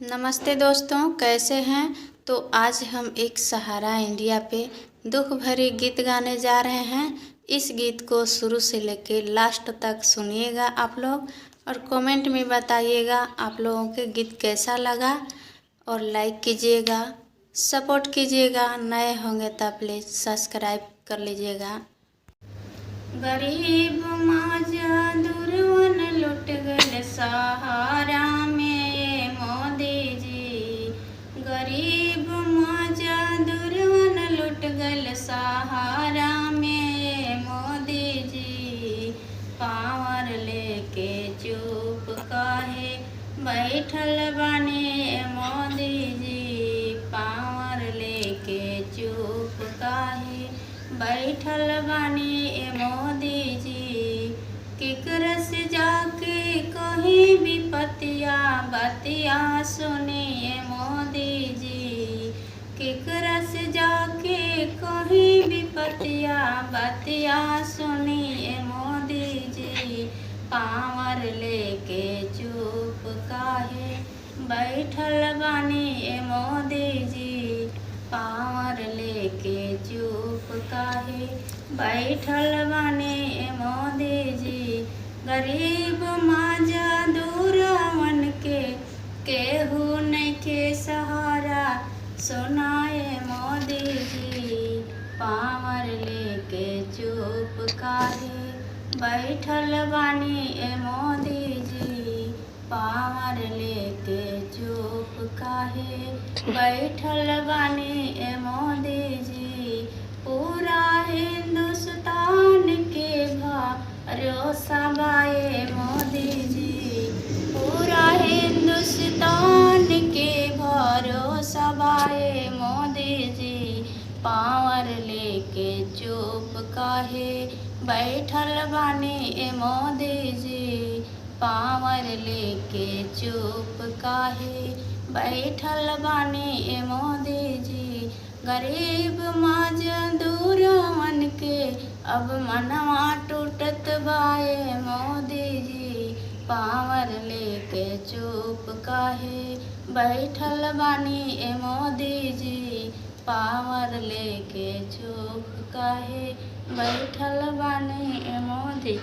नमस्ते दोस्तों, कैसे हैं। तो आज हम एक सहारा इंडिया पे दुख भरे गीत गाने जा रहे हैं। इस गीत को शुरू से लेके लास्ट तक सुनिएगा आप लोग, और कमेंट में बताइएगा आप लोगों के गीत कैसा लगा, और लाइक कीजिएगा, सपोर्ट कीजिएगा। नए होंगे तो प्लीज़ सब्सक्राइब कर लीजिएगा। गरीब माजा दुर्वन लुट गए सहारा में मोदी जी। गरीब माजा दुर्वन लुट गए सहारा में मोदी जी। पावर लेके चुप काहे बैठल बने मोदी जी। पावर लेके चुप काहे बैठल बानी मोदी जी। केकरा से जाके कहीं भी बतिया सुनिए मोदी जी। केकरा से जाके कहीं भी बतिया सुनिए मोदी जी। पावर लेके चुप काहे बैठल बानी मोदी जी। पावर लेके चुप काहे बैठल बानी मोदी जी। गरीब माजा दूरवन के केहू नइखे सहारा सुनाए मोदी जी। पावर लेके चुप काहे बैठल बानी मोदी जी। पावर लेके चुप काहे बैठल बानी मोदी जी। पूरा हिंदुस्तान के भरोसा बाए मोदी जी। पूरा हिंदुस्तान के भरोसा बाए मोदी जी। पावर लेके चुप काहे बैठल बानी मोदी जी। पावर लेके चुप काहे बैठल बानी मोदी जी। गरीब मजदूरवन के अब मनवा टूटत बाए मोदी जी। पावर लेके चुप काहे बैठल बानी मोदी जी। पावर लेके चुप काहे बैठल बानी मोदी।